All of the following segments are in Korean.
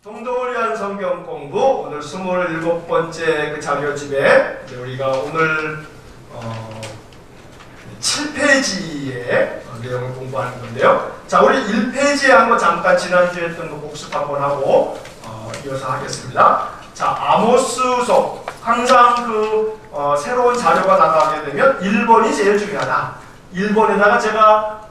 동독을 위한 성경 공부 오늘 27번째 그 자료집에 우리가 오늘 7페이지의 내용을 공부하는 건데요. 자, 우리 1페이지에 한번 잠깐 지난주에 했던 거 복습 한번 하고 이어서 하겠습니다. 자, 아모스서 항상 새로운 자료가 나가게 되면 1번이 제일 중요하다. 1번에다가 제가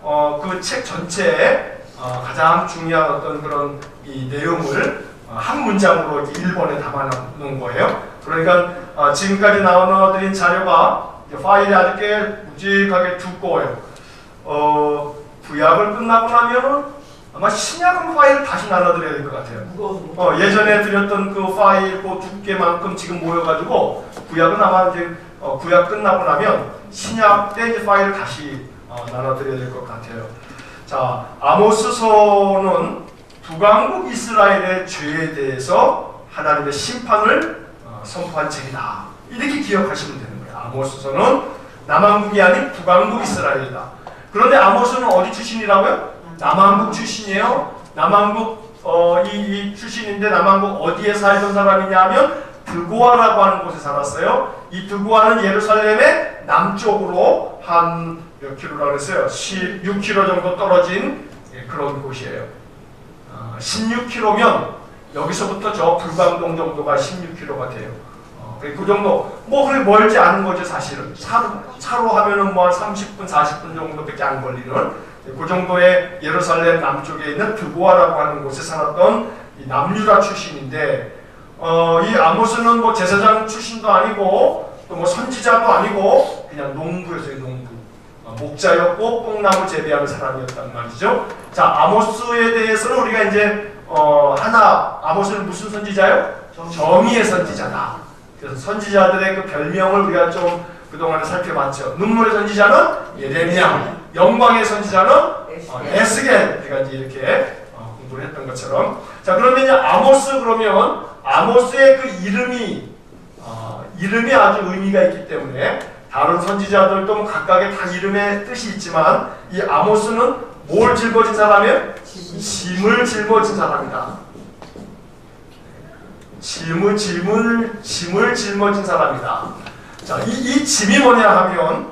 그 책 전체에 가장 중요한 어떤 그런 이 내용을 한 문장으로 이렇게 1번에 담아놓은 거예요. 그러니까 지금까지 나눠드린 자료가 파일이 아주 꽤 묵직하게 두꺼워요. 구약을 끝나고 나면은 아마 신약은 파일을 다시 나눠드려야 될 것 같아요. 예전에 드렸던 그 파일 그 두께만큼 지금 모여가지고 구약은 아마 이제 구약 끝나고 나면 신약 때 이제 파일을 다시 나눠드려야 될 것 같아요. 자, 아모스서는 북왕국 이스라엘의 죄에 대해서 하나님의 심판을 선포한 책이다. 이렇게 기억하시면 되는 거예요. 아모스서는 남왕국이 아닌 북왕국 이스라엘이다. 그런데 아모스는 어디 출신이라고요? 남왕국 출신이에요. 남왕국 이 출신인데 남왕국 어디에 살던 사람이냐 하면 드고아라고 하는 곳에 살았어요. 이 드고아는 예루살렘의 남쪽으로 한 몇 킬로라고 했어요? 16킬로 정도 떨어진 그런 곳이에요. 16킬로면 여기서부터 저 불광동 정도가 16킬로가 돼요. 그 정도 그렇게 멀지 않은 거죠. 사실은 차로 하면은 뭐 한 30분 40분 정도밖에 안 걸리는 그 정도의 예루살렘 남쪽에 있는 드고아라고 하는 곳에 살았던 이 남유다 출신인데 이 아모스는 뭐 제사장 출신도 아니고 또 뭐 선지자도 아니고 그냥 농부였어요. 농부. 목자였고 뽕나무 재배하는 사람이었단 말이죠. 자, 아모스에 대해서는 우리가 이제 아모스는 무슨 선지자요? 정의의 선지자다. 그래서 선지자들의 그 별명을 우리가 좀 그동안에 살펴봤죠. 눈물의 선지자는 예레미야, 영광의 선지자는 에스겔. 우리가 이제 이렇게 공부를 했던 것처럼. 자, 그러면 이제 그러면 아모스의 그 이름이 아주 의미가 있기 때문에 다른 선지자들도 각각의 다 이름의 뜻이 있지만 이 아모스는 뭘 짊어진 사람이에요? 짐을 짊어진 사람이다. 짐을 짊어진 사람이다. 자, 이 짐이 뭐냐 하면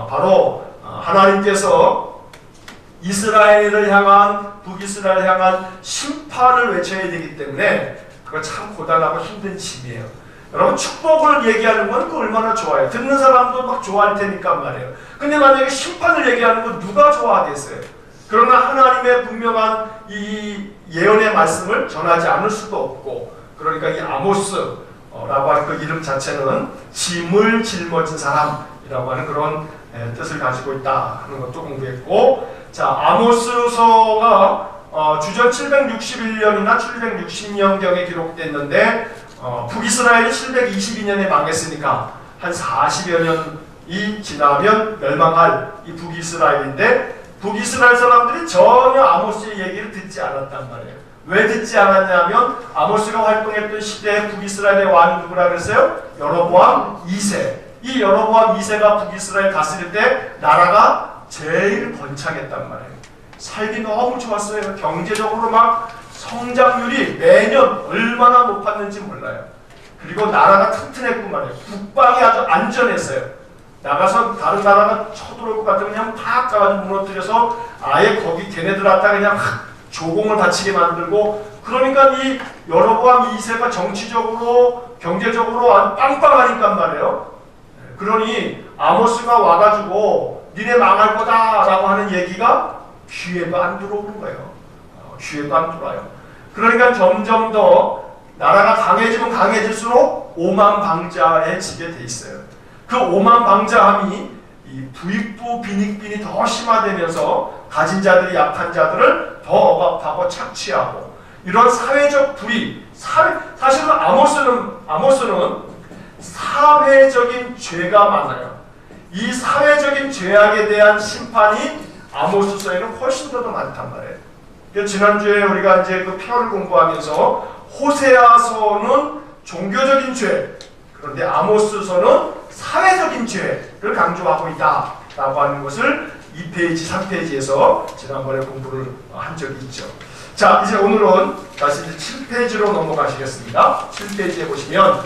바로 하나님께서 이스라엘을 향한 북이스라엘을 향한 심판을 외쳐야 되기 때문에 그거 참 고단하고 힘든 짐이에요. 여러분, 축복을 얘기하는 건 그 얼마나 좋아요. 듣는 사람도 막 좋아할 테니까 말이에요. 근데 만약에 심판을 얘기하는 건 누가 좋아하겠어요? 그러나 하나님의 분명한 이 예언의 말씀을 전하지 않을 수도 없고, 그러니까 이 아모스라고 하는 그 이름 자체는 짐을 짊어진 사람이라고 하는 그런 뜻을 가지고 있다 하는 것도 공부했고, 자, 아모스서가 주전 761년이나 760년경에 기록됐는데 북이스라엘이 722년에 망했으니까 한 40여 년이 지나면 멸망할 이 북이스라엘인데 북이스라엘 사람들이 전혀 아모스의 얘기를 듣지 않았단 말이에요. 왜 듣지 않았냐면 아모스가 활동했던 시대에 북이스라엘의 왕이 누구라 그랬어요? 여로보암 2세. 이 여로보암 2세가 북이스라엘 다스릴 때 나라가 제일 번창했단 말이에요. 살기 너무 좋았어요. 경제적으로 막 성장률이 매년 얼마나 높았는지 몰라요. 그리고 나라가 튼튼했고 말이에요. 북방이 아주 안전했어요. 나가서 다른 나라가 쳐들어올 것 같으면 그냥 팍 가가지고 무너뜨려서 아예 거기 걔네들한테 그냥 조공을 바치게 만들고, 그러니까 이 여로보암 2세가 정치적으로 경제적으로 아주 빵빵하니까 말이에요. 그러니 아모스가 와가지고 니네 망할 거다라고 하는 얘기가 귀에도 안 들어오는 거예요. 귀에도 안 들어와요. 그러니까 점점 더 나라가 강해지면 강해질수록 오만방자해지게 돼 있어요. 그 오만방자함이 이 부익부 빈익빈이 더 심화되면서 가진 자들이 약한 자들을 더 억압하고 착취하고, 이런 사회적 불이 사실은 아모스는 사회적인 죄가 많아요. 이 사회적인 죄악에 대한 심판이 아모스서에는 훨씬 더 많단 말이에요. 지난주에 우리가 이제 그 표를 공부하면서 호세아서는 종교적인 죄, 그런데 아모스서는 사회적인 죄를 강조하고 있다라고 하는 것을 2페이지, 3페이지에서 지난번에 공부를 한 적이 있죠. 자, 이제 오늘은 다시 7페이지로 넘어가시겠습니다. 7페이지에 보시면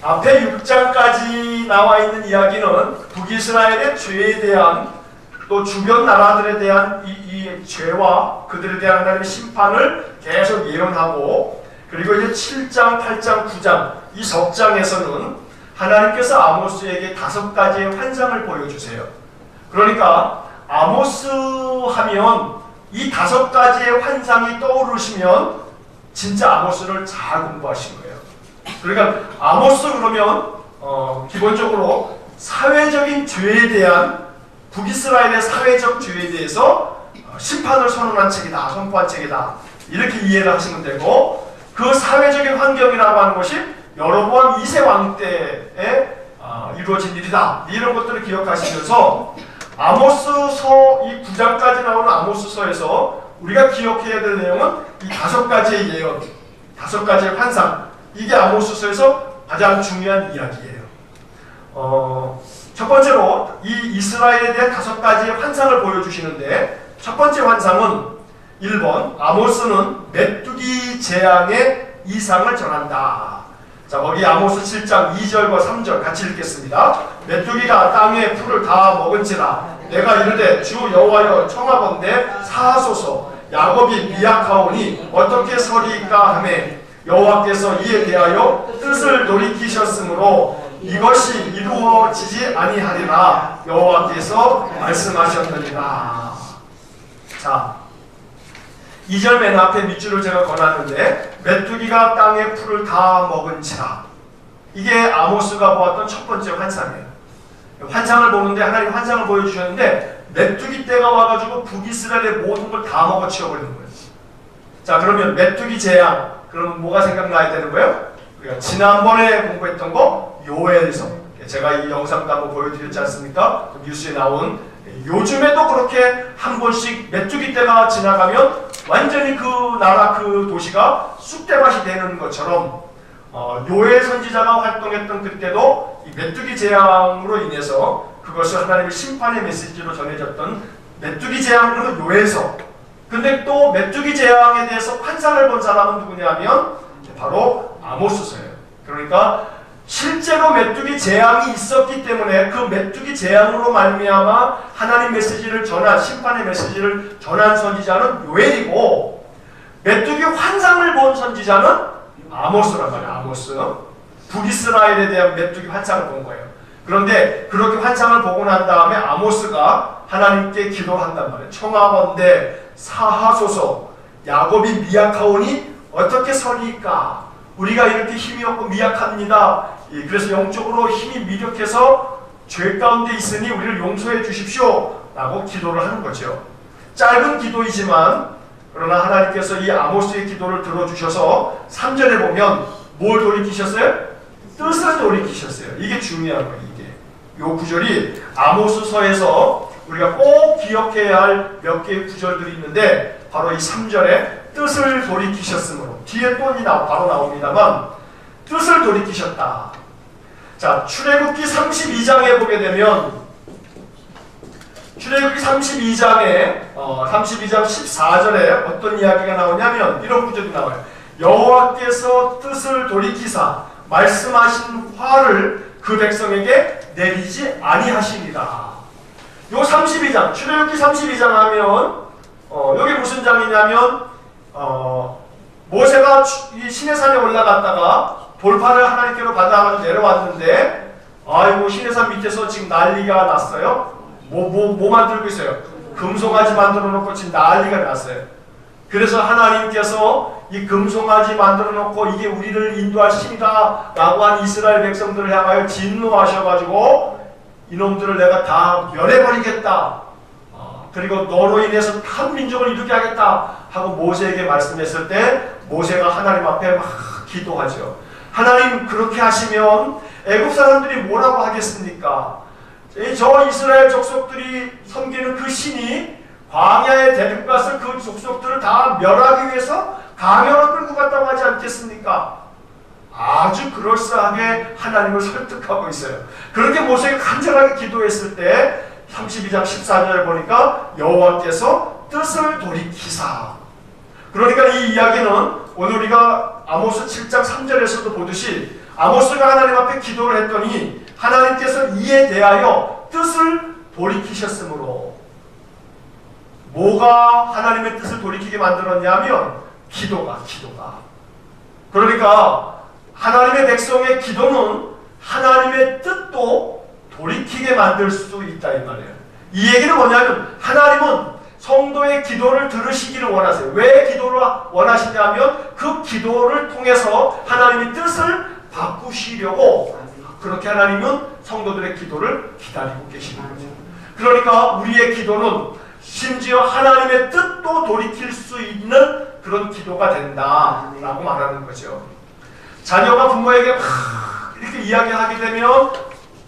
앞에 6장까지 나와 있는 이야기는 북이스라엘의 죄에 대한 또 주변 나라들에 대한 이 죄와 그들에 대한 하나님의 심판을 계속 예언하고, 그리고 이제 7장, 8장, 9장 이 석장에서는 하나님께서 아모스에게 5가지의 환상을 보여주세요. 그러니까 아모스 하면 이 5가지의 환상이 떠오르시면 진짜 아모스를 잘 공부하신 거예요. 그러니까 아모스 그러면 기본적으로 사회적인 죄에 대한, 북이스라엘의 사회적 죄에 대해서 심판을 선언한 책이다, 선포한 책이다, 이렇게 이해를 하시면 되고, 그 사회적인 환경이라고 하는 것이 여로보암 2세 왕 때에 이루어진 일이다, 이런 것들을 기억하시면서 아모스서 이 9장까지 나오는 아모스서에서 우리가 기억해야 될 내용은 이 5가지의 예언, 5가지의 환상, 이게 아모스서에서 가장 중요한 이야기예요. 첫 번째로 이 이스라엘에 대한 5가지의 환상을 보여주시는데, 첫 번째 환상은 1번, 아모스는 메뚜기 재앙의 이상을 전한다. 자, 거기 아모스 7장 2절과 3절 같이 읽겠습니다. 메뚜기가 땅의 풀을 다 먹은지라 내가 이르되 주 여호와여 청하건대 사하소서, 야곱이 미약하오니 어떻게 서리이까 하매 여호와께서 이에 대하여 뜻을 돌이키셨으므로 이것이 이루어지지 아니하리라 여호와께서 말씀하셨느니라. 자, 2절 맨 앞에 밑줄을 제가 그어놨는데, 메뚜기가 땅의 풀을 다 먹은지라, 이게 아모스가 보았던 첫 번째 환상이에요. 환상을 보는데 하나님 환상을 보여주셨는데 메뚜기 떼가 와가지고 북이스라엘의 모든 걸 다 먹어치워버리는 거예요. 자, 그러면 메뚜기 재앙, 그러면 뭐가 생각나야 되는 거예요? 우리가 지난번에 공부했던 거 요엘서, 제가 이 영상도 한번 보여드렸지 않습니까? 뉴스에 나온, 요즘에도 그렇게 한 번씩 메뚜기 떼가 지나가면 완전히 그 나라 그 도시가 쑥대밭이 되는 것처럼, 요엘 선지자가 활동했던 그때도 이 메뚜기 재앙으로 인해서 그것을 하나님의 심판의 메시지로 전해졌던 메뚜기 재앙으로 요엘서. 근데 또 메뚜기 재앙에 대해서 환상을 본 사람은 누구냐면 바로 아모스서예요. 그러니까 실제로 메뚜기 재앙이 있었기 때문에 그 메뚜기 재앙으로 말미암아 하나님 메시지를 전한, 심판의 메시지를 전한 선지자는 요엘이고, 메뚜기 환상을 본 선지자는 아모스란 말이에요. 아모스. 북이스라엘에 대한 메뚜기 환상을 본 거예요. 그런데 그렇게 환상을 보고 난 다음에 아모스가 하나님께 기도한단 말이에요. 청하건대 사하소서, 야곱이 미약하오니 어떻게 서리이까? 우리가 이렇게 힘이 없고 미약합니다. 그래서 영적으로 힘이 미력해서 죄 가운데 있으니 우리를 용서해 주십시오 라고 기도를 하는 거죠. 짧은 기도이지만 그러나 하나님께서 이 아모스의 기도를 들어주셔서 3절에 보면 뭘 돌이키셨어요? 뜻을 돌이키셨어요. 이게 중요한 거예요. 이게 요 구절이 아모스서에서 우리가 꼭 기억해야 할 몇 개의 구절들이 있는데, 바로 이 3절에 뜻을 돌이키셨으므로, 뒤에 또 바로 나옵니다만 뜻을 돌이키셨다. 자, 출애굽기 32장에 보게 되면, 출애굽기 32장에 32장 14절에 어떤 이야기가 나오냐면 이런 구절이 나와요. 여호와께서 뜻을 돌이키사 말씀하신 화를 그 백성에게 내리지 아니하시니라. 요 32장, 출애굽기 32장 하면 여기 무슨 장이냐면 모세가 이 시내산에 올라갔다가 돌판을 하나님께로 받아가지고 내려왔는데, 아이고 시내산 밑에서 지금 난리가 났어요. 뭐 만들고 있어요? 금송아지 만들어 놓고 지금 난리가 났어요. 그래서 하나님께서 이 금송아지 만들어 놓고 이게 우리를 인도할 신이다 라고 한 이스라엘 백성들을 향하여 진노하셔가지고 이놈들을 내가 다 멸해버리겠다, 그리고 너로 인해서 한 민족을 이루게 하겠다 하고 모세에게 말씀했을 때, 모세가 하나님 앞에 막 기도하죠. 하나님, 그렇게 하시면 애굽 사람들이 뭐라고 하겠습니까? 저 이스라엘 족속들이 섬기는 그 신이 광야에 데리고 가서 그 족속들을 다 멸하기 위해서 강연을 끌고 갔다고 하지 않겠습니까? 아주 그럴싸하게 하나님을 설득하고 있어요. 그렇게 모세가 간절하게 기도했을 때 32장 14절에 보니까 여호와께서 뜻을 돌이키사. 그러니까 이 이야기는 오늘 우리가 아모스 7장 3절에서도 보듯이 아모스가 하나님 앞에 기도를 했더니 하나님께서 이에 대하여 뜻을 돌이키셨으므로, 뭐가 하나님의 뜻을 돌이키게 만들었냐면 기도가. 그러니까 하나님의 백성의 기도는 하나님의 뜻도 돌이키게 만들 수 있다 이 말이에요. 이 얘기는 뭐냐면 하나님은 성도의 기도를 들으시기를 원하세요. 왜 기도를 원하시냐면 그 기도를 통해서 하나님의 뜻을 바꾸시려고 그렇게 하나님은 성도들의 기도를 기다리고 계시는 거죠. 그러니까 우리의 기도는 심지어 하나님의 뜻도 돌이킬 수 있는 그런 기도가 된다라고 말하는 거죠. 자녀가 부모에게 막 이렇게 이야기하게 되면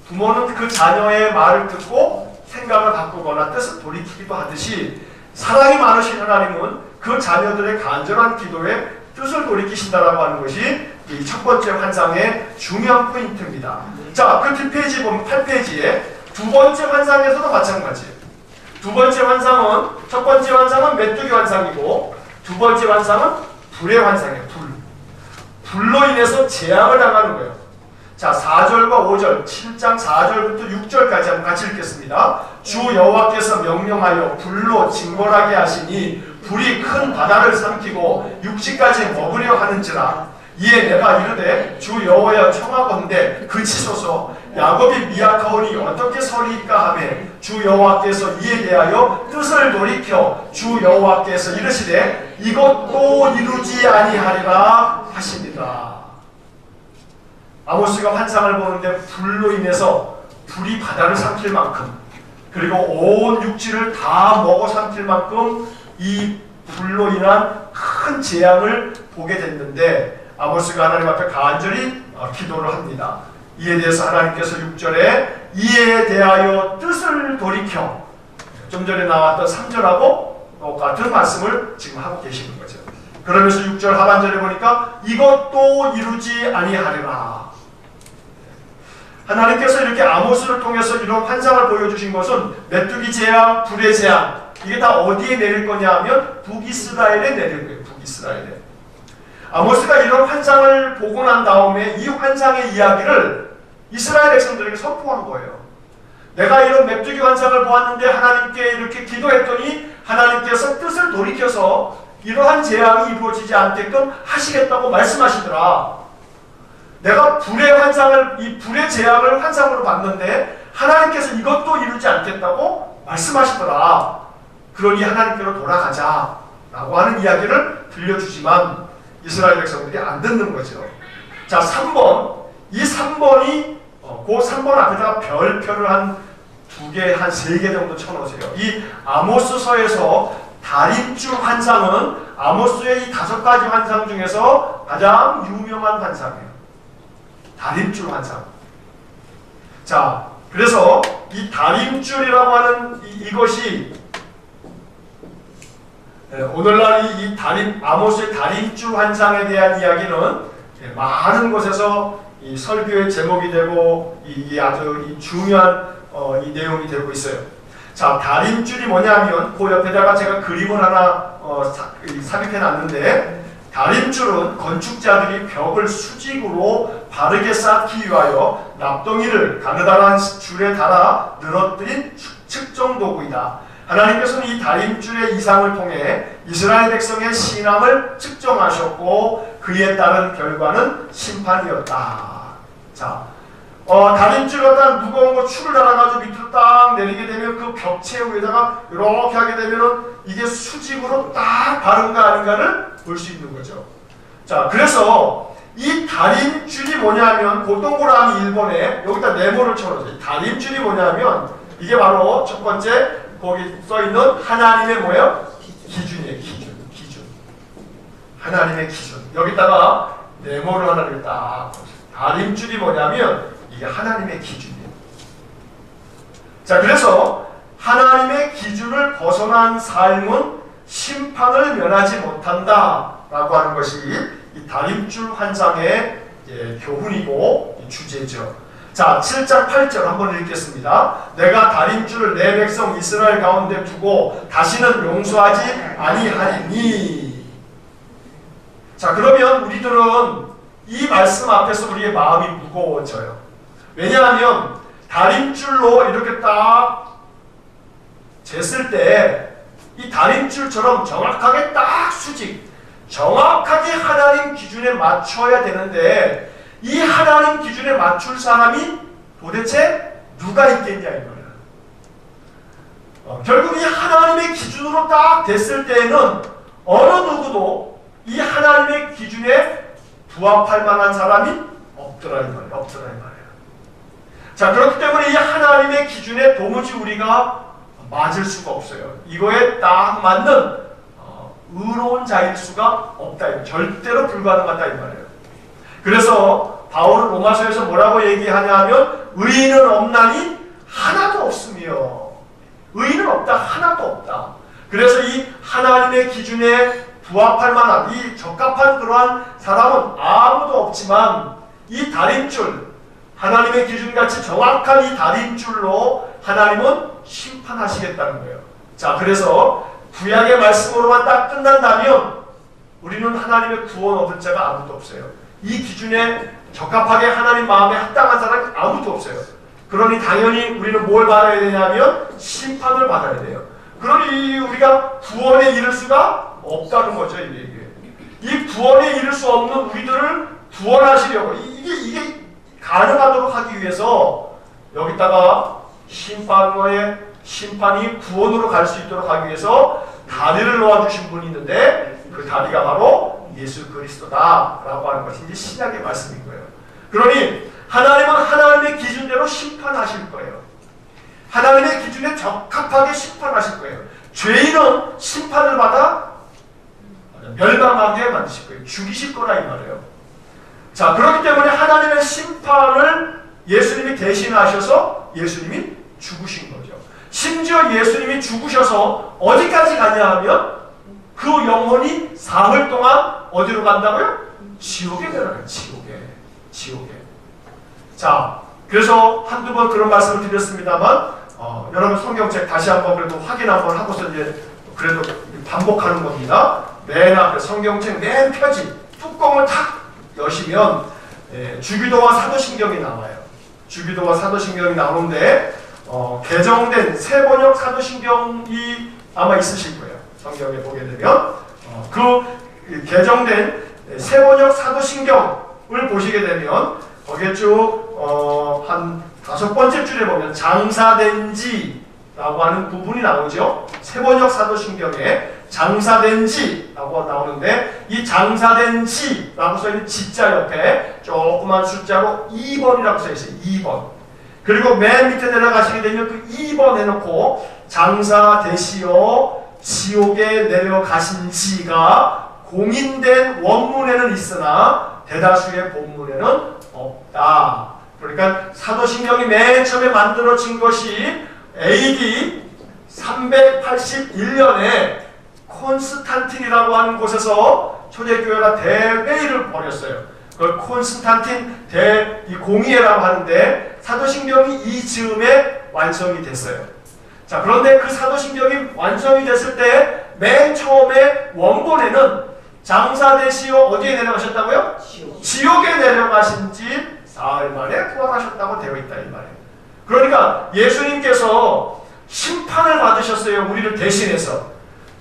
부모는 그 자녀의 말을 듣고 생각을 바꾸거나 뜻을 돌이키기도 하듯이 사랑이 많으신 하나님은 그 자녀들의 간절한 기도에 뜻을 돌이키신다라고 하는 것이 이 첫 번째 환상의 중요한 포인트입니다. 자, 그 뒷페이지 보면 8페이지에 두 번째 환상에서도 마찬가지예요. 두 번째 환상은, 첫 번째 환상은 메뚜기 환상이고 두 번째 환상은 불의 환상이에요. 불로 인해서 재앙을 당하는 거예요. 자, 4절과 5절, 7장 4절부터 6절까지 한번 같이 읽겠습니다. 주 여호와께서 명령하여 불로 징벌하게 하시니 불이 큰 바다를 삼키고 육지까지 먹으려 하는지라. 이에 내가 이르되 주 여호와여 청하건대 그치소서. 야곱이 미약하오니 어떻게 서리이까 하매 주 여호와께서 이에 대하여 뜻을 돌이켜 주 여호와께서 이르시되 이것도 이루지 아니하리라 하십니다. 아모스가 환상을 보는데 불로 인해서 불이 바다를 삼킬 만큼, 그리고 온 육지를 다 먹어 삼킬 만큼 이 불로 인한 큰 재앙을 보게 됐는데 아모스가 하나님 앞에 간절히 기도를 합니다. 이에 대해서 하나님께서 6절에 이에 대하여 뜻을 돌이켜, 좀 전에 나왔던 3절하고 똑같은 말씀을 지금 하고 계시는 거죠. 그러면서 6절 하반절에 보니까 이것도 이루지 아니하리라. 하나님께서 이렇게 아모스를 통해서 이런 환상을 보여주신 것은 메뚜기 재앙, 불의 재앙, 이게 다 어디에 내릴 거냐 하면 북이스라엘에 내릴 거예요. 북이스라엘에. 아모스가 이런 환상을 보고 난 다음에 이 환상의 이야기를 이스라엘 백성들에게 선포한 거예요. 내가 이런 메뚜기 환상을 보았는데 하나님께 이렇게 기도했더니 하나님께서 뜻을 돌이켜서 이러한 재앙이 이루어지지 않게끔 하시겠다고 말씀하시더라. 내가 불의 환상을, 이 불의 재앙을 환상으로 봤는데 하나님께서 이것도 이루지 않겠다고 말씀하시더라. 그러니 하나님께로 돌아가자 라고 하는 이야기를 들려주지만 이스라엘 백성들이 안 듣는 거죠. 자, 3번. 이 3번이 그 3번 앞에다가 별표를 한 2개, 한 3개 정도 쳐놓으세요. 이 아모스서에서 다림줄 환상은 아모스의 이 5가지 환상 중에서 가장 유명한 환상이에요. 다림줄 환상. 자, 그래서 이 다림줄이라고 하는 이것이 오늘날 이 아모스의 다림줄 환상에 대한 이야기는 많은 곳에서 이 설교의 제목이 되고 아주 중요한 이 내용이 되고 있어요. 자, 다림줄이 뭐냐면 그 옆에다가 제가 그림을 하나 삽입해 놨는데, 다림줄은 건축자들이 벽을 수직으로 바르게 쌓기 위하여 납덩이를 가느다란 줄에 달아 늘어뜨린 측정 도구이다. 하나님께서는 이 다림줄의 이상을 통해 이스라엘 백성의 신앙을 측정하셨고 그에 따른 결과는 심판이었다. 자, 다림줄 같은 무거운 거 줄을 달아가지고 밑으로 딱 내리게 되면 그 벽체 위에다가 이렇게 하게 되면은 이게 수직으로 딱 바른가 아닌가를 볼 수 있는 거죠. 자, 그래서 이 다림줄이 뭐냐면 그 동그라미 1번에 여기다 네모를 쳐놓으세요. 다림줄이 뭐냐면 이게 바로 첫 번째 거기 써있는 하나님의 뭐예요? 기준이에요. 기준. 하나님의 기준. 여기다가 네모를 하나를 딱 다림줄이 뭐냐면 이게 하나님의 기준이에요. 자, 그래서 하나님의 기준을 벗어난 삶은 심판을 면하지 못한다 라고 하는 것이 이 다림줄 환상의 교훈이고 주제죠. 자, 7장 8절 한번 읽겠습니다. 내가 다림줄을 내 백성 이스라엘 가운데 두고 다시는 용서하지 아니하리니. 자, 그러면 우리들은 이 말씀 앞에서 우리의 마음이 무거워져요. 왜냐하면 다림줄로 이렇게 딱 쟀을 때 이 다림줄처럼 정확하게 딱 정확하게 하나님 기준에 맞춰야 되는데 이 하나님 기준에 맞출 사람이 도대체 누가 있겠냐 이 말이야. 결국 이 하나님의 기준으로 딱 됐을 때에는 어느 누구도 이 하나님의 기준에 부합할 만한 사람이 없더라 이 말이야. 자, 그렇기 때문에 이 하나님의 기준에 도무지 우리가 맞을 수가 없어요. 이거에 딱 맞는 의로운 자일 수가 없다. 절대로 불가능하다 이 말이에요. 그래서 바울은 로마서에서 뭐라고 얘기하냐 하면 의인은 없나니 하나도 없으며, 의인은 없다, 하나도 없다. 그래서 이 하나님의 기준에 부합할 만한 이 적합한 그러한 사람은 아무도 없지만 이 다림줄, 하나님의 기준같이 정확한 이 다림줄로 하나님은 심판하시겠다는 거예요. 자, 그래서 구약의 말씀으로만 딱 끝난다면 우리는 하나님의 구원 얻을 자가 아무도 없어요. 이 기준에 적합하게 하나님 마음에 합당한 사람이 아무도 없어요. 그러니 당연히 우리는 뭘 받아야 되냐면 심판을 받아야 돼요. 그러니 우리가 구원에 이를 수가 없다는 거죠. 이 구원에 이를 수 없는 우리들을 구원하시려고 이게 가능하도록 하기 위해서 여기다가 심판이 구원으로 갈 수 있도록 하기 위해서 다리를 놓아주신 분이 있는데 그 다리가 바로 예수 그리스도다라고 하는 것이 이제 신약의 말씀인 거예요. 그러니 하나님은 하나님의 기준대로 심판하실 거예요. 하나님의 기준에 적합하게 심판하실 거예요. 죄인은 심판을 받아 멸망하게 만드실 거예요. 죽이실 거라 이 말이에요. 자, 그렇기 때문에 하나님의 심판을 예수님이 대신하셔서 예수님이 죽으신 거죠. 심지어 예수님이 죽으셔서 어디까지 가냐 하면 그 영혼이 사흘 동안 어디로 간다고요? 지옥에 내려가요. 지옥에. 자, 그래서 한두 번 그런 말씀을 드렸습니다만 여러분 성경책 다시 한번 그래도 확인 한번 하고서 이제 그래도 반복하는 겁니다. 맨 앞에 성경책 맨 표지 뚜껑을 탁 여시면 주기도와 사도신경이 나와요. 주기도와 사도신경이 나오는데 개정된 새번역 사도신경이 아마 있으실 거예요. 성경에 보게 되면 그 개정된 새번역 사도신경을 보시게 되면 거기에 쭉 한 5번째 줄에 보면 장사된지라고 하는 부분이 나오죠. 새번역 사도신경에 장사된지라고 나오는데 이 장사된지라고 써있는 지자 옆에 조그만 숫자로 2번이라고 써있어요. 2번. 그리고 맨 밑에 내려가시게 되면 그 2번 해놓고 장사되시어 지옥에 내려가신지가 공인된 원문에는 있으나 대다수의 본문에는 없다. 그러니까 사도신경이 맨 처음에 만들어진 것이 AD 381년에 콘스탄틴이라고 하는 곳에서 초대교회가 대회의를 벌였어요. 그걸 콘스탄틴 대공의회라고 하는데 사도신경이 이 즈음에 완성이 됐어요. 자, 그런데 그 사도신경이 완성이 됐을 때 맨 처음에 원본에는 장사되시어 어디에 내려가셨다고요? 지옥에 내려가신 지 사흘 만에 부활하셨다고 되어 있다 이 말이에요. 그러니까 예수님께서 심판을 받으셨어요. 우리를 대신해서.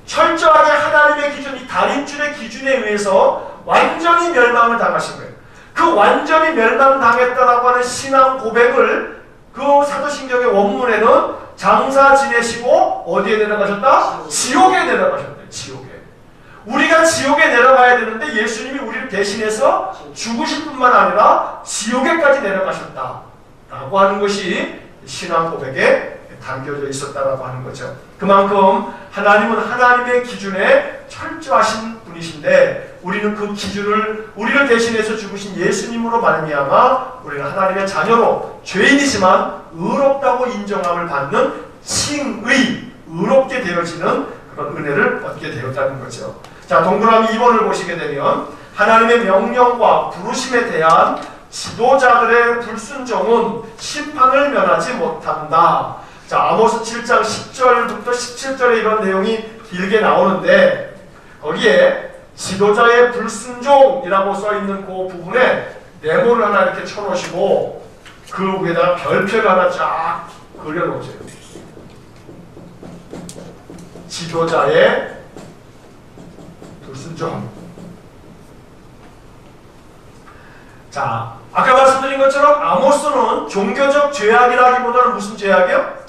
철저하게 하나님의 기준, 이 다림줄의 기준에 의해서 완전히 멸망을 당하신 거예요. 그 완전히 멸망당했다라고 하는 신앙 고백을 그 사도신경의 원문에는 장사 지내시고 어디에 내려가셨다? 지옥에 내려가셨대요. 지옥에. 우리가 지옥에 내려가야 되는데 예수님이 우리를 대신해서 죽으실 뿐만 아니라 지옥에까지 내려가셨다라고 하는 것이 신앙 고백에 담겨져 있었다라고 하는 거죠. 그만큼 하나님은 하나님의 기준에 철저하신 분이신데 우리는 그 기준을 우리를 대신해서 죽으신 예수님으로 말미암아 우리는 하나님의 자녀로 죄인이지만 의롭다고 인정함을 받는 칭의, 의롭게 되어지는 그런 은혜를 얻게 되었다는 거죠. 자, 동그라미 2번을 보시게 되면 하나님의 명령과 부르심에 대한 지도자들의 불순종은 심판을 면하지 못한다. 자, 아모스 7장 10절부터 17절에 이런 내용이 길게 나오는데 거기에 지도자의 불순종이라고 써있는 그 부분에 네모를 하나 이렇게 쳐놓으시고 그 위에다가 별표를 하나 쫙 그려놓으세요. 지도자의 불순종. 자, 아까 말씀드린 것처럼 아모스는 종교적 죄악이라기보다는 무슨 죄악이요?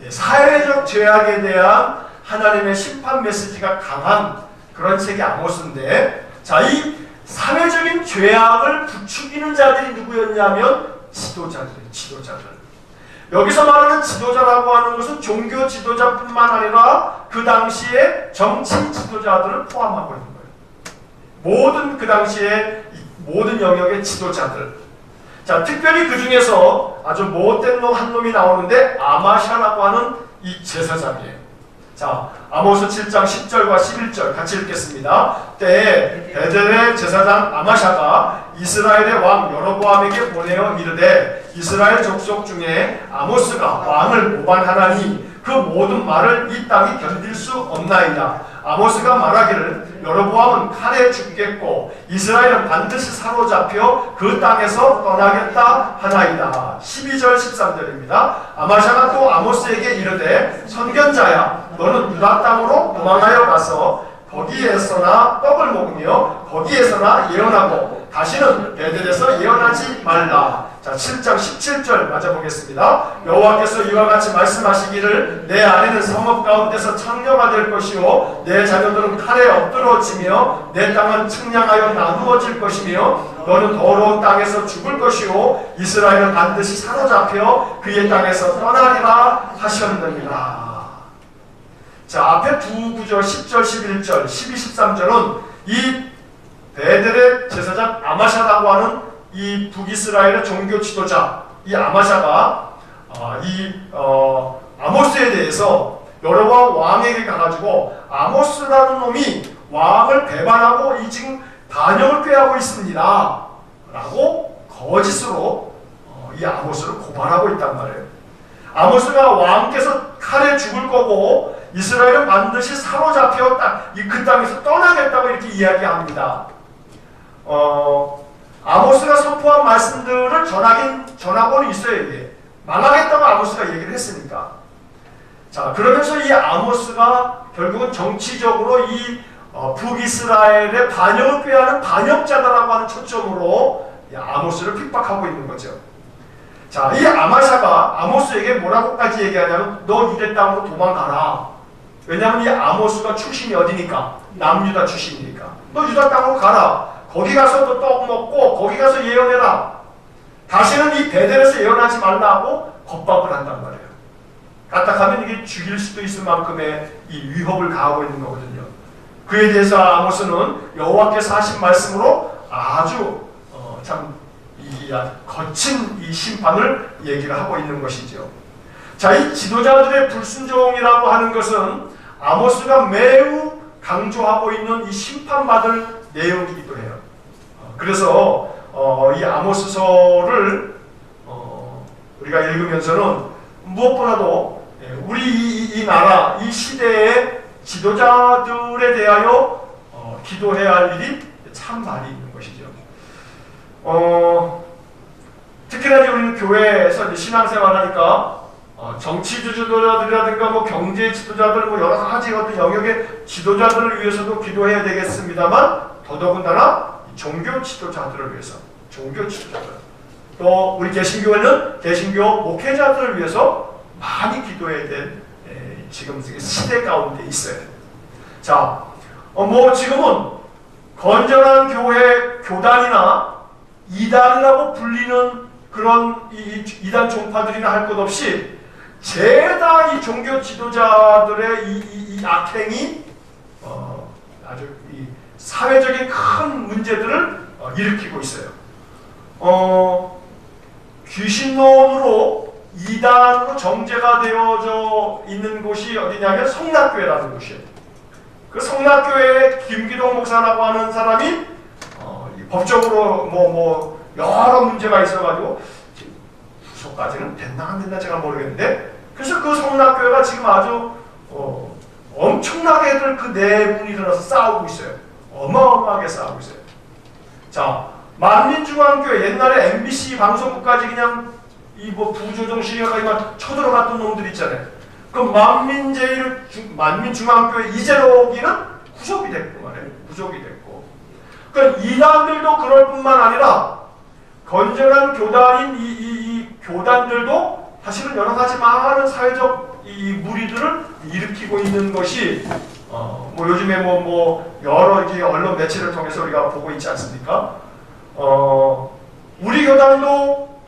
사회적 죄악에 대한 하나님의 심판 메시지가 강한 그런 책이 아모스인데, 자, 이 사회적인 죄악을 부추기는 자들이 누구였냐면 지도자들. 여기서 말하는 지도자라고 하는 것은 종교 지도자뿐만 아니라 그 당시에 정치 지도자들을 포함하고 있는 거예요. 모든 그 당시에 모든 영역의 지도자들. 자, 특별히 그 중에서 아주 못된 놈 한 놈이 나오는데 아마샤라고 하는 이 제사장이에요. 자, 아모스 7장 10절과 11절 같이 읽겠습니다. 때에 베델의 제사장 아마샤가 이스라엘의 왕 여로보암에게 보내어 이르되 이스라엘 족속 중에 아모스가 왕을 모반하나니 그 모든 말을 이 땅이 견딜 수 없나이다. 아모스가 말하기를 여로보암은 칼에 죽겠고 이스라엘은 반드시 사로잡혀 그 땅에서 떠나겠다 하나이다. 12절 13절입니다. 아마샤가 또 아모스에게 이르되 선견자야 너는 유다 땅으로 도망하여 가서 거기에서나 떡을 먹으며 거기에서나 예언하고 다시는 베델에서 예언하지 말라. 자, 7장 17절 맞아보겠습니다. 여호와께서 이와 같이 말씀하시기를 내 아내는 성읍 가운데서 창녀가 될 것이요 내 자녀들은 칼에 엎드러지며 내 땅은 측량하여 나누어질 것이며 너는 더러운 땅에서 죽을 것이요 이스라엘은 반드시 사로잡혀 그의 땅에서 떠나리라 하셨느니라. 자, 앞에 두 구절 10절 11절 12 13절은 이 베델의 제사장 아마샤라고 하는 이 북이스라엘의 종교 지도자 이 아마샤가 아모스에 대해서 여로보암 왕에게 가가지고 아모스라는 놈이 왕을 배반하고 이 지금 반역을 꾀하고 있습니다 라고 거짓으로 이 아모스를 고발하고 있단 말이에요. 아모스가 왕께서 칼에 죽을 거고 이스라엘은 반드시 사로잡혀 그 땅에서 떠나겠다고 이렇게 이야기합니다. 아모스가 선포한 말씀들을 전하고는 있어요. 이게 망하겠다고 아모스가 얘기를 했으니까. 자, 그러면서 이 아모스가 결국은 정치적으로 이 북이스라엘의 반역을 꾀하는 반역자다라고 하는 초점으로 이 아모스를 핍박하고 있는 거죠. 자, 이 아마샤가 아모스에게 뭐라고까지 얘기하냐면 너 유대 땅으로 도망가라. 왜냐하면 이 아모스가 출신이 어디니까? 남유다 출신이니까. 너 유다 땅으로 가라. 거기 가서 또 떡 먹고 거기 가서 예언해라. 다시는 이 베델에서 예언하지 말라고 겁박을 한단 말이에요. 까딱하면 이게 죽일 수도 있을 만큼의 이 위협을 가하고 있는 거거든요. 그에 대해서 아모스는 여호와께서 하신 말씀으로 아주 참 거친 이 심판을 얘기를 하고 있는 것이죠. 자, 이 지도자들의 불순종이라고 하는 것은 아모스가 매우 강조하고 있는 이 심판받을 내용이기도 해요. 그래서 이 아모스서를 우리가 읽으면서는 무엇보다도 우리 이 나라, 이 시대의 지도자들에 대하여 기도해야 할 일이 참 많이 있는 것이죠. 특히나 우리는 교회에서 신앙생활하니까 정치 지도자들이라든가 뭐 경제 지도자들 뭐 여러 가지 어떤 영역의 지도자들을 위해서도 기도해야 되겠습니다만 더더군다나 종교 지도자들을 위해서 종교 지도자들 또 우리 개신교회는 개신교 목회자들을 위해서 많이 기도해야 될 지금 시대 가운데 있어요. 자, 뭐 지금은 건전한 교회 교단이나 이단이라고 불리는 그런 이단 종파들이나 할 것 없이 죄다 이 종교 지도자들의 이 악행이 아주 이 사회적인 큰 문제들을 일으키고 있어요. 귀신론으로 이단으로 정죄가 되어져 있는 곳이 어디냐면 성락교회라는 곳이에요. 그 성락교회의 김기동 목사라고 하는 사람이 법적으로 여러 문제가 있어가지고 부서까지는 됐나 안 됐나 제가 모르겠는데, 그래서 그 성락교회가 지금 아주 엄청나게들 그 내분이 일어나서 싸우고 있어요. 어마어마하게 싸우고 있어요. 자, 만민중앙교회 옛날에 MBC 방송국까지 그냥 이 뭐 부조정신이가 그냥 쳐들어갔던 놈들 있잖아요. 그 만민중앙교회 이재록이는 구속이 됐고 말이에요. 구속이 됐고. 그러니까 이단들도 그럴 뿐만 아니라 건전한 교단인 이 교단들도 사실은 여러 가지 많은 사회적 이 무리들을 일으키고 있는 것이 뭐 요즘에 뭐 여러 이제 언론 매체를 통해서 우리가 보고 있지 않습니까? 우리 교단도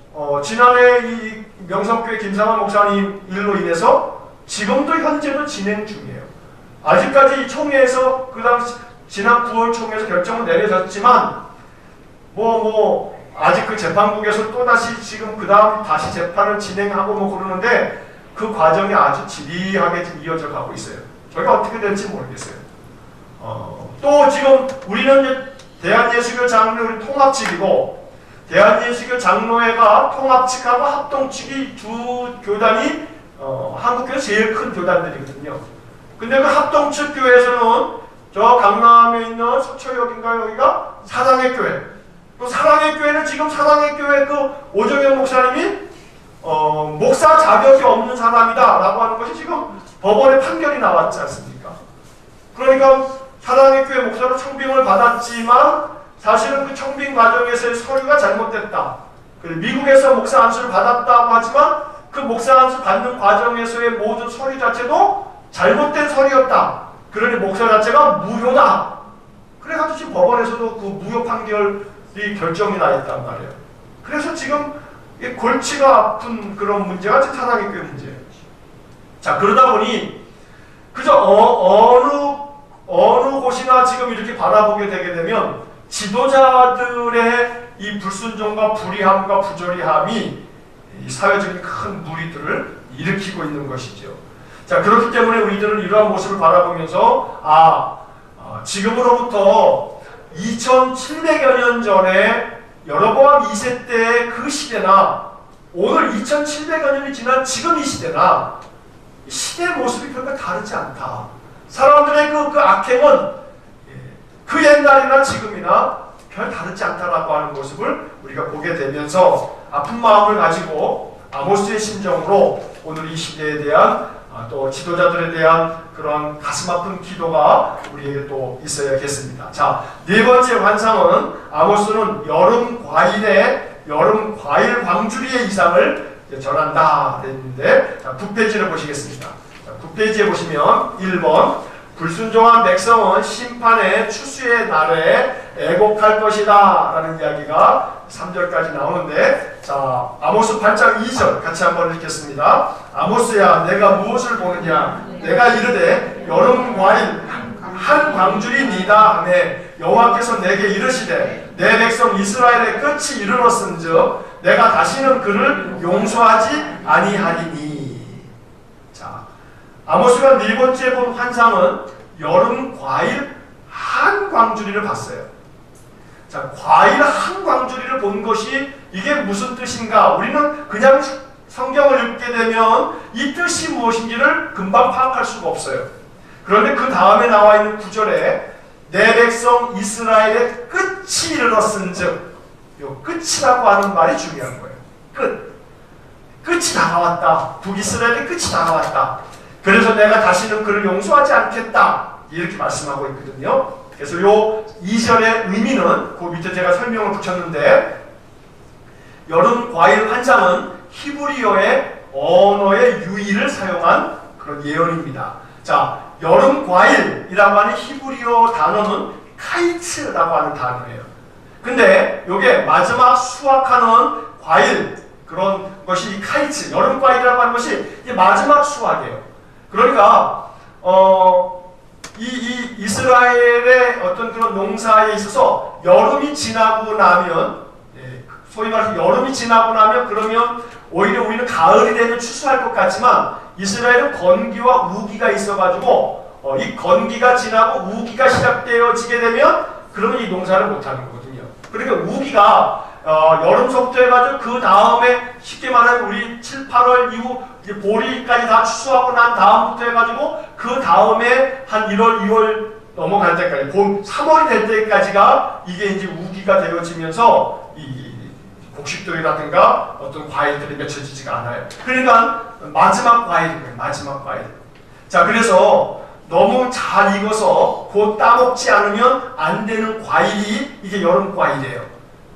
지난해 이 명성교회 김상환 목사님 일로 인해서 지금도 현재도 진행 중이에요. 아직까지 총회에서 그 당시 지난 9월 총회에서 결정은 내려졌지만 아직 그 재판국에서 또 다시 지금 그 다음 다시 재판을 진행하고 뭐 그러는데 그 과정이 아주 지리하게 지금 이어져 가고 있어요. 저희가 어떻게 될지 모르겠어요. 또 지금 우리는 대한예수교 장로회 통합측이고 대한예수교 장로회가 통합측하고 합동측이 두 교단이 한국교회 제일 큰 교단들이거든요. 근데 그 합동측 교회에서는 저 강남에 있는 서초역인가 여기가 사랑의 교회. 또 사랑의 교회는 지금 사랑의 교회 그 오정현 목사님이 목사 자격이 없는 사람이다 라고 하는 것이 지금 법원의 판결이 나왔지 않습니까? 그러니까 사랑의 교회 목사로 청빙을 받았지만 사실은 그 청빙 과정에서의 서류가 잘못됐다. 그리고 미국에서 목사 안수를 받았다고 하지만 그 목사 안수 받는 과정에서의 모든 서류 자체도 잘못된 서류였다. 그러니 목사 자체가 무효다. 그래가지고 지금 법원에서도 그 무효 판결이 결정이 나 있단 말이에요. 그래서 지금 골치가 아픈 그런 문제가 지금 사랑의 교회 문제예요. 자, 그러다 보니 그저 어느 곳이나 지금 이렇게 바라보게 되게 되면 지도자들의 이 불순종과 불의함과 부조리함이 이 사회적인 큰 무리들을 일으키고 있는 것이죠. 자, 그렇기 때문에 우리들은 이러한 모습을 바라보면서 지금으로부터 2700여 년 전에 여로보암 2세 때의 그 시대나 오늘 2700여 년이 지난 지금 이 시대나 시대의 모습이 별로 다르지 않다. 사람들의 그 악행은 그 옛날이나 지금이나 별 다르지 않다라고 하는 모습을 우리가 보게 되면서 아픈 마음을 가지고 아모스의 심정으로 오늘 이 시대에 대한 또 지도자들에 대한 그런 가슴 아픈 기도가 우리에게 또 있어야겠습니다. 자, 네 번째 환상은 아모스는 여름 과일 광주리의 이상을 전한다 했는데, 자, 9페이지를 보시겠습니다. 자, 9페이지에 보시면 1번 불순종한 백성은 심판의 추수의 날에 애곡할 것이다 라는 이야기가 3절까지 나오는데, 자, 아모스 8장 2절 같이 한번 읽겠습니다. 아모스야, 내가 무엇을 보느냐? 내가 이르되 여름 과일 한 광주리니다 하며 여호와께서 내게 이르시되 내 백성 이스라엘의 끝이 이르렀은즉 내가 다시는 그를 용서하지 아니하리니. 자, 아모스가 네 번째 본 환상은 여름 과일 한 광주리를 봤어요. 자, 과일 한 광주리를 본 것이 이게 무슨 뜻인가? 우리는 그냥 성경을 읽게 되면 이 뜻이 무엇인지를 금방 파악할 수가 없어요. 그런데 그 다음에 나와 있는 구절에 내 백성 이스라엘의 끝이 이르렀은즉, 요 끝이라고 하는 말이 중요한 거예요. 끝이 다가왔다. 북이스라엘의 끝이 다가왔다. 그래서 내가 다시는 그를 용서하지 않겠다. 이렇게 말씀하고 있거든요. 그래서 요 2절의 의미는 그 밑에 제가 설명을 붙였는데, 여름 과일 환상은 히브리어의 언어의 유의를 사용한 그런 예언입니다. 자, 여름 과일이라고 하는 히브리어 단어는 카이츠라고 하는 단어예요. 근데 요게 마지막 수확하는 과일, 그런 것이 카이츠, 여름 과일이라고 하는 것이 마지막 수확이에요. 그러니까 이 이스라엘의 어떤 그런 농사에 있어서 여름이 지나고 나면, 소위 말해서 여름이 지나고 나면 그러면 오히려 우리는 가을이 되면 추수할 것 같지만 이스라엘은 건기와 우기가 있어가지고 이 건기가 지나고 우기가 시작되어지게 되면 그러면 이 농사를 못하는 거거든요. 그러니까 우기가 여름서부터 해가지고 그 다음에 쉽게 말하면 우리 7, 8월 이후 이제 보리까지 다 추수하고 난 다음부터 해가지고 그 다음에 한 1월, 2월 넘어갈 때까지, 봄 3월이 될 때까지가 이게 이제 우기가 되어지면서 이 곡식들이라든가 어떤 과일들이 맺혀지지가 않아요. 그러니까 마지막 과일인 거예요. 마지막 과일. 자, 그래서 너무 잘 익어서 곧 따먹지 않으면 안 되는 과일이 이게 여름 과일이에요.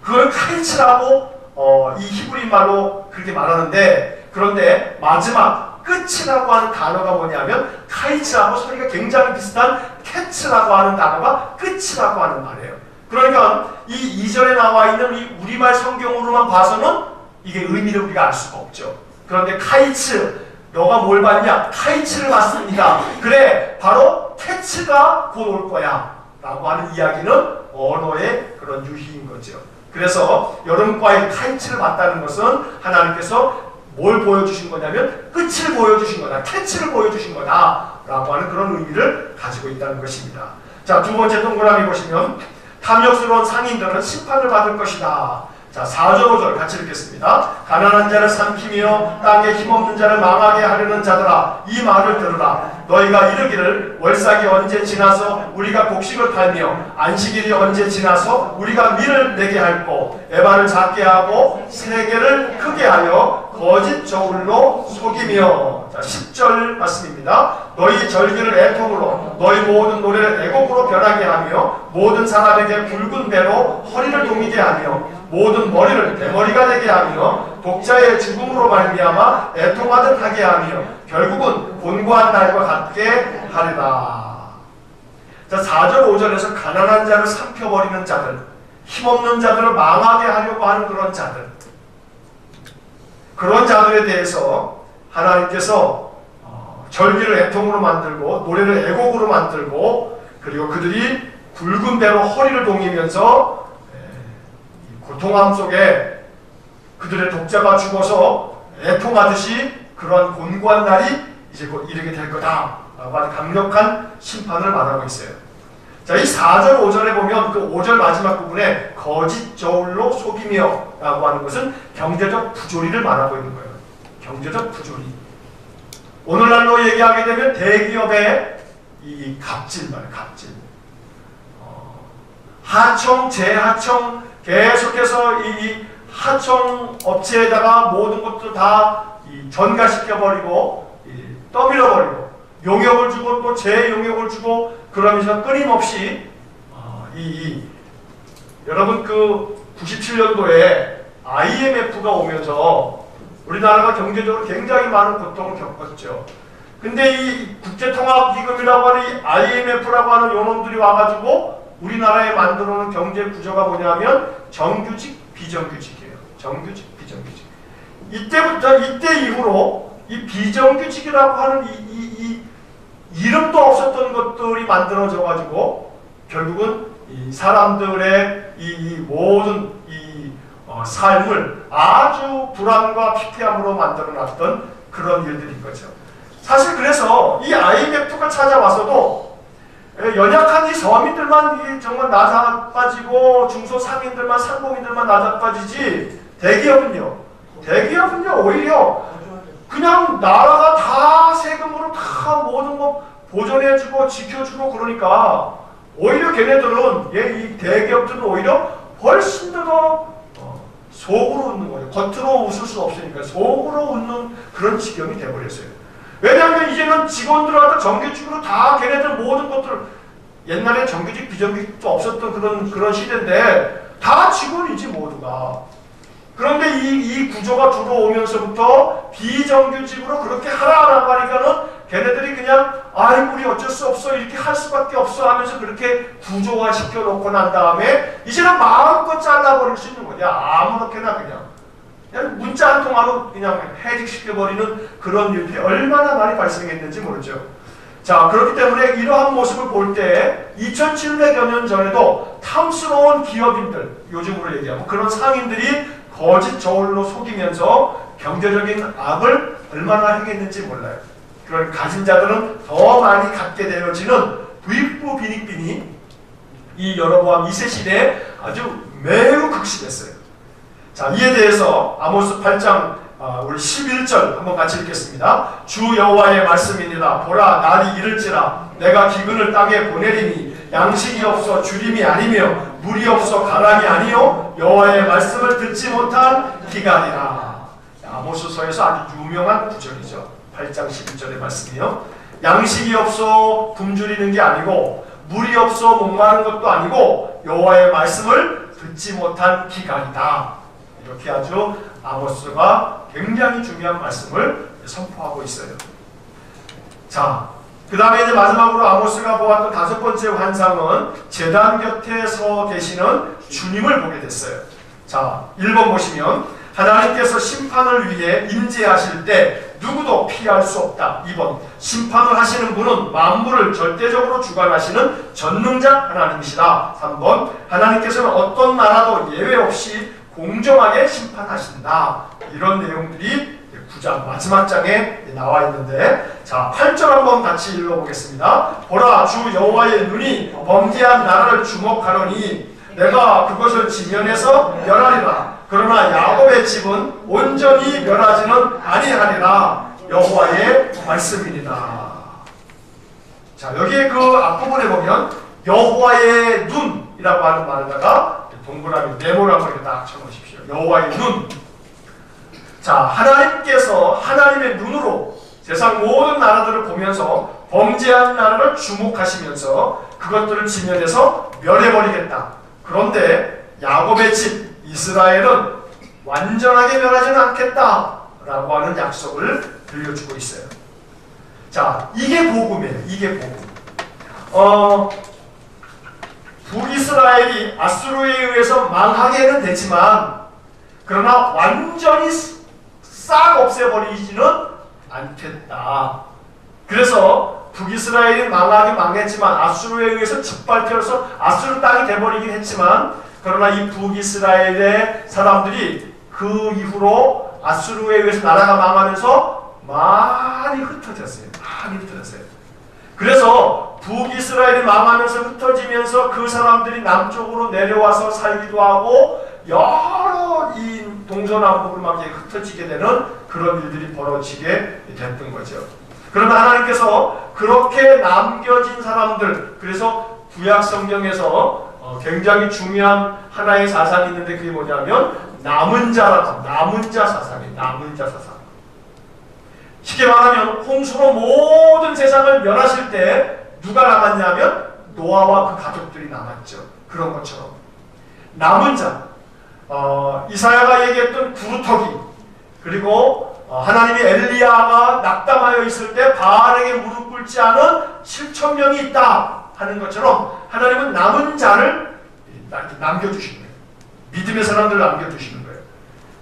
그걸 카이츠라고 이 히브리 말로 그렇게 말하는데, 그런데 마지막 끝이라고 하는 단어가 뭐냐면 카이츠라고 소리가 굉장히 비슷한 캐츠라고 하는 단어가 끝이라고 하는 말이에요. 그러니까 이 2절에 나와 있는 이 우리말 성경으로만 봐서는 이게 의미를 우리가 알 수가 없죠. 그런데 카이츠, 너가 뭘 봤냐? 카이츠를 봤습니다. 그래, 바로 캐츠가 곧 올 거야 라고 하는 이야기는 언어의 그런 유희인 거죠. 그래서 여름과의 카이츠를 봤다는 것은 하나님께서 뭘 보여주신 거냐면 끝을 보여주신 거다, 캐치를 보여주신 거다 라고 하는 그런 의미를 가지고 있다는 것입니다. 자, 두 번째 동그라미 보시면 탐욕스러운 상인들은 심판을 받을 것이다. 자, 4절 5절 같이 읽겠습니다. 가난한 자를 삼키며 땅에 힘없는 자를 망하게 하려는 자들아, 이 말을 들으라. 너희가 이르기를 월삭이 언제 지나서 우리가 곡식을 팔며 안식일이 언제 지나서 우리가 밀을 내게 할꼬, 에바를 작게 하고 세계를 크게 하여 거짓 저울로 속이며. 자, 10절 말씀입니다. 너희 절기를 애통으로, 너희 모든 노래를 애곡으로 변하게 하며 모든 사람에게 굵은 배로 허리를 동이게 하며 모든 머리를 대머리가 되게 하며 독자의 죽음으로 말미암아 애통하듯 하게 하며 결국은 곤고한 날과 같게 하리라. 자, 4절 5절에서 가난한 자를 삼켜버리는 자들, 힘없는 자들을 망하게 하려고 하는 그런 자들, 그런 자들에 대해서 하나님께서 절기를 애통으로 만들고 노래를 애곡으로 만들고, 그리고 그들이 굵은 배로 허리를 동이면서 고통함 속에 그들의 독자가 죽어서 애통하듯이 그러한 곤고한 날이 이제 곧 이르게 될 거다라고 하는 강력한 심판을 말하고 있어요. 자, 이 4절 5절에 보면 그 5절 마지막 부분에 거짓 저울로 속이며 라고 하는 것은 경제적 부조리를 말하고 있는 거예요. 경제적 부조리. 오늘날로 얘기하게 되면 대기업의 이 갑질 말이에요. 갑질. 하청, 재하청 계속해서 이 하청 업체에다가 모든 것도 다 전가시켜버리고 떠밀어버리고 용역을 주고 또 재용역을 주고, 그러면서 끊임없이 여러분 그 97년도에 IMF가 오면서 우리나라가 경제적으로 굉장히 많은 고통을 겪었죠. 근데 이 국제통화기금이라고 하는 이 IMF라고 하는 요놈들이 와가지고 우리나라에 만들어 놓은 경제 구조가 뭐냐면 정규직, 비정규직이에요. 정규직, 비정규직. 이때 이후로 이 비정규직이라고 하는 이 이름도 없었던 것들이 만들어져 가지고 결국은 이 사람들의 이 모든 삶을 아주 불안과 피폐함으로 만들어 놨던 그런 일들인 거죠. 사실 그래서 이 IMF가 찾아와서도 연약한 이 서민들만 정말 나자빠지고 중소상인들만, 상공인들만 나자빠지지, 대기업은요 오히려 그냥 나라가 다 세금으로 다 모든 거 보존해주고 지켜주고, 그러니까 오히려 걔네들은 이 대기업들은 오히려 훨씬 더 속으로 웃는 거죠. 겉으로 웃을 수 없으니까 속으로 웃는 그런 지경이 돼버렸어요. 왜냐하면 이제는 직원들한테 정규직으로 다 걔네들 모든 것들, 옛날에 정규직 비정규직도 없었던 그런 시대인데 다 직원이지 모두가. 그런데 이 구조가 들어오면서부터 비정규직으로 그렇게 하라라고 하니까는 걔네들이 그냥 아이고 우리 어쩔 수 없어 이렇게 할 수밖에 없어 하면서 그렇게 구조화 시켜놓고 난 다음에 이제는 마음껏 잘라버릴 수 있는 거냐. 아무렇게나 그냥 문자 한 통화로 그냥 해직시켜버리는 그런 일들이 얼마나 많이 발생했는지 모르죠. 자, 그렇기 때문에 이러한 모습을 볼 때 2700여 년 전에도 탐스러운 기업인들, 요즘으로 얘기하면 그런 상인들이 거짓 저울로 속이면서 경제적인 악을 얼마나 행했는지 몰라요. 그런 가진 자들은 더 많이 갖게 되어지는 부익부 빈익빈이 이 여로보암 2세 시대에 아주 매우 극심했어요. 자, 이에 대해서 아모스 8장 우리 11절 한번 같이 읽겠습니다. 주 여호와의 말씀입니다. 보라, 날이 이를지라 내가 기근을 땅에 보내리니 양식이 없어 주림이 아니며 물이 없어 가랑이 아니요 여호와의 말씀을 듣지 못한 기간이라. 아모스서에서 아주 유명한 구절이죠. 8장 11절의 말씀이요. 양식이 없어 굶주리는 게 아니고 물이 없어 목마른 것도 아니고 여호와의 말씀을 듣지 못한 기간이다. 이렇게 아주 아모스가 굉장히 중요한 말씀을 선포하고 있어요. 자, 그 다음에 이제 마지막으로 아모스가 보았던 다섯 번째 환상은 제단 곁에 서 계시는 주님을 보게 됐어요. 자, 1번 보시면 하나님께서 심판을 위해 임재하실 때 누구도 피할 수 없다. 2번 심판을 하시는 분은 만물을 절대적으로 주관하시는 전능자 하나님이시다. 3번 하나님께서는 어떤 나라도 예외 없이 공정하게 심판하신다. 이런 내용들이 9장 마지막 장에 나와 있는데, 자 8절 한번 같이 읽어보겠습니다. 보라, 주 여호와의 눈이 범죄한 나라를 주목하노니 내가 그것을 지면에서 멸하리라. 그러나 야곱의 집은 온전히 멸하지는 아니하리라. 여호와의 말씀이니라. 자, 여기에 그 앞부분에 보면 여호와의 눈이라고 하는 말에다가 동그라미 네모라고 이렇게 딱 쳐놓으십시오. 여호와의 눈. 자, 하나님께서 하나님의 눈으로 세상 모든 나라들을 보면서 범죄한 나라를 주목하시면서 그것들을 지면에서 멸해버리겠다. 그런데 야곱의 집 이스라엘은 완전하게 멸하지는 않겠다라고 하는 약속을 들려주고 있어요. 자, 이게 복음이에요. 이게 복음. 북이스라엘이 아수르에 의해서 망하게는 되지만 그러나 완전히 싹 없애버리지는 않겠다. 그래서 북이스라엘이 망했지만 아수르에 의해서 짓밟혀서 아수르 땅이 돼버리긴 했지만 그러나 이 북이스라엘의 사람들이 그 이후로 아수르에 의해서 나라가 망하면서 많이 흩어졌어요. 그래서 북이스라엘이 망하면서 흩어지면서 그 사람들이 남쪽으로 내려와서 살기도 하고 여러 이 동서남북으로 막 흩어지게 되는 그런 일들이 벌어지게 됐던 거죠. 그러나 하나님께서 그렇게 남겨진 사람들, 그래서 구약 성경에서 굉장히 중요한 하나의 사상이 있는데 그게 뭐냐면 남은 자 사상이에요. 남은 자 사상. 쉽게 말하면 홍수로 모든 세상을 멸하실 때 누가 남았냐면 노아와 그 가족들이 남았죠. 그런 것처럼 남은 자, 이사야가 얘기했던 구루터기, 그리고 하나님이 엘리야가 낙담하여 있을 때 바알에게 무릎 꿇지 않은 7,000명이 있다 하는 것처럼 하나님은 남은 자를 남겨주시는 거예요. 믿음의 사람들을 남겨주시는 거예요.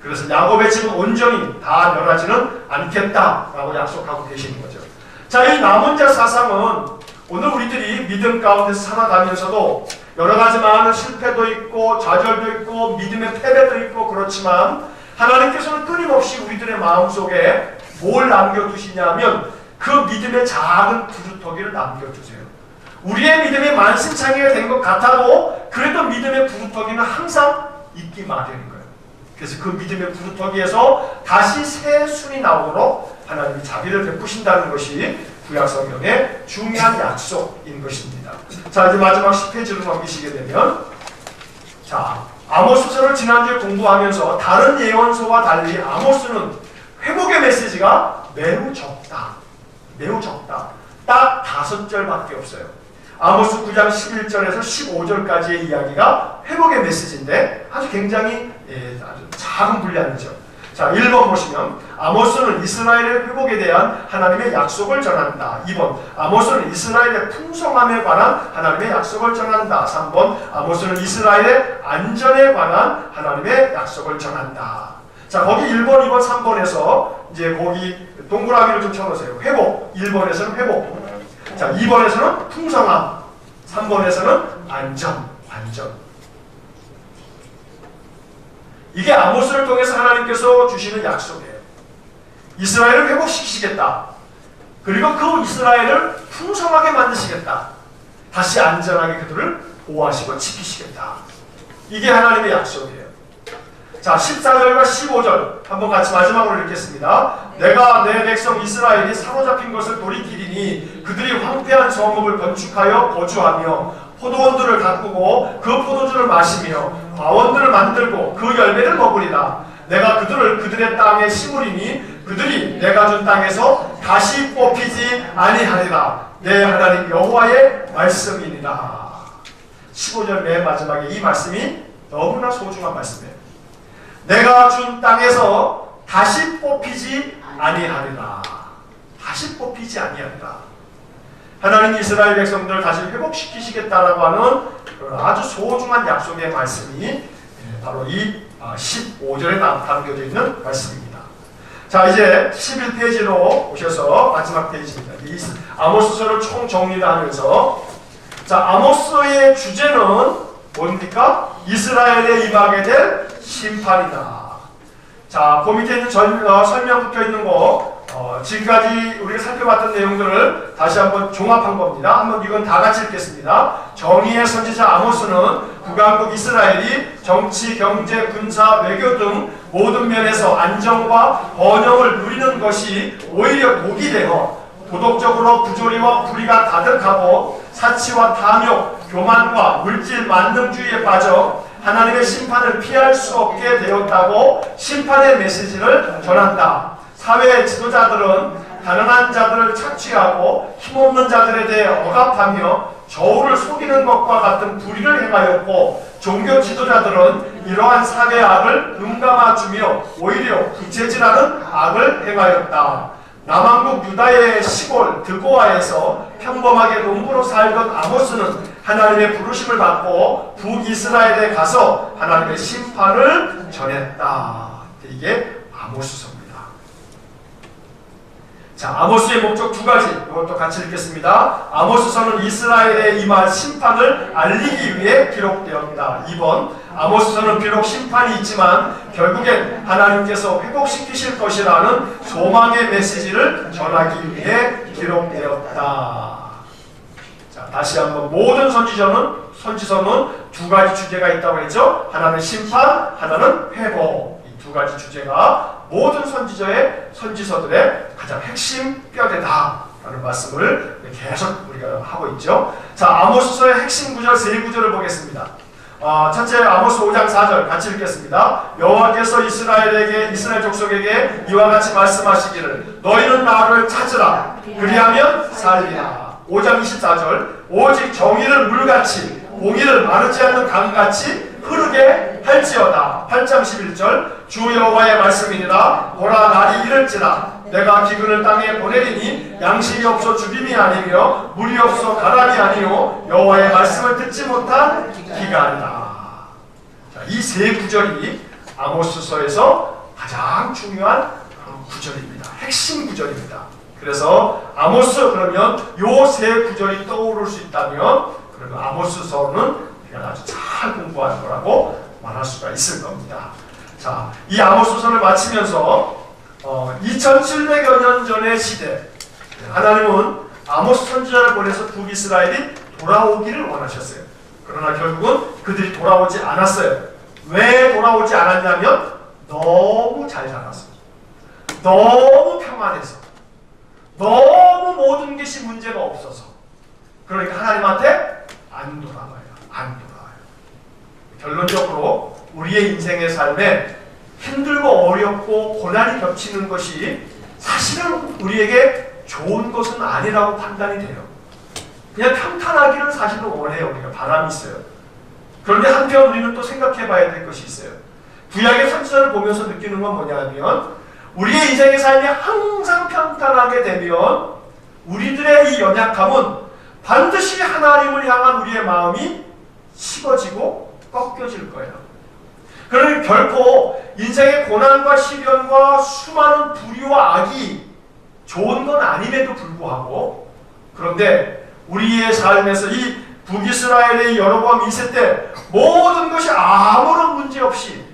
그래서 야곱의 집은 온전히 다 멸하지는 않겠다라고 약속하고 계시는 거죠. 자, 이 남은 자 사상은 오늘 우리들이 믿음 가운데서 살아가면서도 여러 가지 많은 실패도 있고 좌절도 있고 믿음의 패배도 있고 그렇지만 하나님께서는 끊임없이 우리들의 마음속에 뭘 남겨두시냐면 그 믿음의 작은 부르터기를 남겨주세요. 우리의 믿음이 만신창이가 된 것 같아도 그래도 믿음의 부르터기는 항상 있기 마련인 거예요. 그래서 그 믿음의 부르터기에서 다시 새 순이 나오도록 하나님이 자비를 베푸신다는 것이 구약 성경의 중요한 약속인 것입니다. 자, 이제 마지막 10페이지로 넘기시게 되면, 자, 아모스서를 지난주에 공부하면서 다른 예언서와 달리 아모스는 회복의 메시지가 매우 적다. 딱 5절밖에 없어요. 아모스 9장 11절에서 15절까지의 이야기가 회복의 메시지인데 아주 굉장히 아주 작은 분량이죠. 자, 1번 보시면 아모스는 이스라엘의 회복에 대한 하나님의 약속을 전한다. 2번 아모스는 이스라엘의 풍성함에 관한 하나님의 약속을 전한다. 3번 아모스는 이스라엘의 안전에 관한 하나님의 약속을 전한다. 자, 거기 1번, 2번, 3번에서 이제 거기 동그라미를 좀 쳐놓으세요. 회복. 1번에서는 회복. 자, 2번에서는 풍성함. 3번에서는 안전, 완전. 이게 아모스를 통해서 하나님께서 주시는 약속이에요. 이스라엘을 회복시키시겠다. 그리고 그 이스라엘을 풍성하게 만드시겠다. 다시 안전하게 그들을 보호하시고 지키시겠다. 이게 하나님의 약속이에요. 자, 14절과 15절 한번 같이 마지막으로 읽겠습니다. 내가 내 백성 이스라엘이 사로잡힌 것을 돌이키리니 그들이 황폐한 성읍을 건축하여 거주하며 포도원들을 가꾸고 그 포도주를 마시며 과원들을 만들고 그 열매를 먹으리라. 내가 그들을 그들의 땅에 심으리니 그들이 내가 준 땅에서 다시 뽑히지 아니하리라. 내 하나님 여호와의 말씀이니라. 15절 맨 마지막에 이 말씀이 너무나 소중한 말씀이에요. 내가 준 땅에서 다시 뽑히지 아니하리라. 다시 뽑히지 아니하리라. 하나님 이스라엘 백성들을 다시 회복시키시겠다라고 하는 아주 소중한 약속의 말씀이 바로 이 15절에 담겨져 있는 말씀입니다. 자, 이제 11페이지로 오셔서 마지막 페이지입니다. 이 아모스서를 총 정리를 하면서, 자, 아모스의 주제는 뭡니까? 이스라엘에 임하게 될 심판이다. 자, 그 밑에 있는 설명 붙어 있는 거, 지금까지 우리가 살펴봤던 내용들을 다시 한번 종합한 겁니다. 한번 이건 다 같이 읽겠습니다. 정의의 선지자 아모스는 북왕국 이스라엘이 정치, 경제, 군사, 외교 등 모든 면에서 안정과 번영을 누리는 것이 오히려 독이 되어 도덕적으로 부조리와 불의가 가득하고 사치와 탐욕, 교만과 물질 만능주의에 빠져 하나님의 심판을 피할 수 없게 되었다고 심판의 메시지를 전한다. 사회 지도자들은 가난한 자들을 착취하고 힘없는 자들에 대해 억압하며 저울을 속이는 것과 같은 불의를 행하였고, 종교 지도자들은 이러한 사회의 악을 금감아주며 오히려 부채질하는 악을 행하였다. 남왕국 유다의 시골 드고아에서 평범하게 농부로 살던 아모스는 하나님의 부르심을 받고 북이스라엘에 가서 하나님의 심판을 전했다. 이게 아모스서입니다. 자, 아모스의 목적 두 가지, 이것도 같이 읽겠습니다. 아모스서는 이스라엘에 임할 심판을 알리기 위해 기록되었다. 2번, 아모스서는 비록 심판이 있지만 결국엔 하나님께서 회복시키실 것이라는 소망의 메시지를 전하기 위해 기록되었다. 자, 다시 한번 모든 선지서는 두 가지 주제가 있다고 했죠. 하나는 심판, 하나는 회복. 이 두 가지 주제가 모든 선지서들의 가장 핵심 뼈대다라는 말씀을 계속 우리가 하고 있죠. 자, 아모스서의 핵심 구절 세 구절을 보겠습니다. 첫째, 아모스 5장 4절 같이 읽겠습니다. 여호와께서 이스라엘 족속에게 이와 같이 말씀하시기를 너희는 나를 찾으라 그리하면 살리라. 5장 24절 오직 정의를 물같이 공의를 마르지 않는 강같이 흐르게 할지어다. 8장 11절 주 여호와의 말씀이니라. 보라, 날이 이를지라 내가 기근을 땅에 보내리니 양식이 없어 죽임이 아니며 물이 없어 가람이 아니요 여호와의 말씀을 듣지 못한 기가 아니라. 이 세 구절이 아모스서에서 가장 중요한 구절입니다. 핵심 구절입니다. 그래서 아모스 그러면 요 세 구절이 떠오를 수 있다면 그러면 아모스서는 아주 잘 공부한 거라고 말할 수가 있을 겁니다. 자, 이 아모스서를 마치면서 2700여 년 전의 시대, 하나님은 아모스 선지자를 보내서 북이스라엘이 돌아오기를 원하셨어요. 그러나 결국은 그들이 돌아오지 않았어요. 왜 돌아오지 않았냐면 너무 잘 자라서, 너무 평안해서, 너무 모든 것이 문제가 없어서. 그러니까 하나님한테 안 돌아와요. 안 돌아와요. 결론적으로 우리의 인생의 삶에 힘들고 어렵고 고난이 겹치는 것이 사실은 우리에게 좋은 것은 아니라고 판단이 돼요. 그냥 평탄하기를 사실은 원해요. 우리가 바람이 있어요. 그런데 한편 우리는 또 생각해 봐야 될 것이 있어요. 구약의 선지자를 보면서 느끼는 건 뭐냐면 우리의 인생의 삶이 항상 평탄하게 되면 우리들의 이 연약함은 반드시 하나님을 향한 우리의 마음이 식어지고 꺾여질 거예요. 그러니 결코 인생의 고난과 시련과 수많은 불의와 악이 좋은 건 아님에도 불구하고, 그런데 우리의 삶에서 이 북이스라엘의 여로보암 2세 때 모든 것이 아무런 문제 없이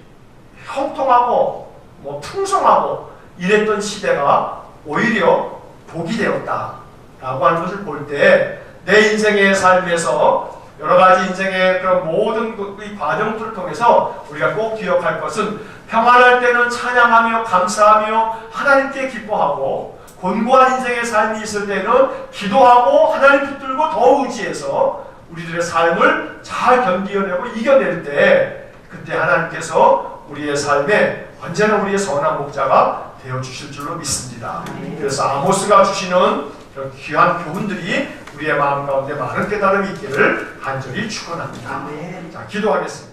형통하고 풍성하고 이랬던 시대가 오히려 복이 되었다라고 하는 것을 볼 때 내 인생의 삶에서 여러 가지 인생의 그런 모든 이 과정들을 통해서 우리가 꼭 기억할 것은 평안할 때는 찬양하며 감사하며 하나님께 기뻐하고 곤고한 인생의 삶이 있을 때는 기도하고 하나님 붙들고 더 의지해서 우리들의 삶을 잘 견디어내고 이겨낼 때 그때 하나님께서 우리의 삶에 언제나 우리의 선한 목자가 되어주실 줄로 믿습니다. 그래서 아모스가 주시는 그런 귀한 교훈들이 우리의 마음 가운데 많은 깨달음이 있기를 간절히 축원합니다. 자, 기도하겠습니다.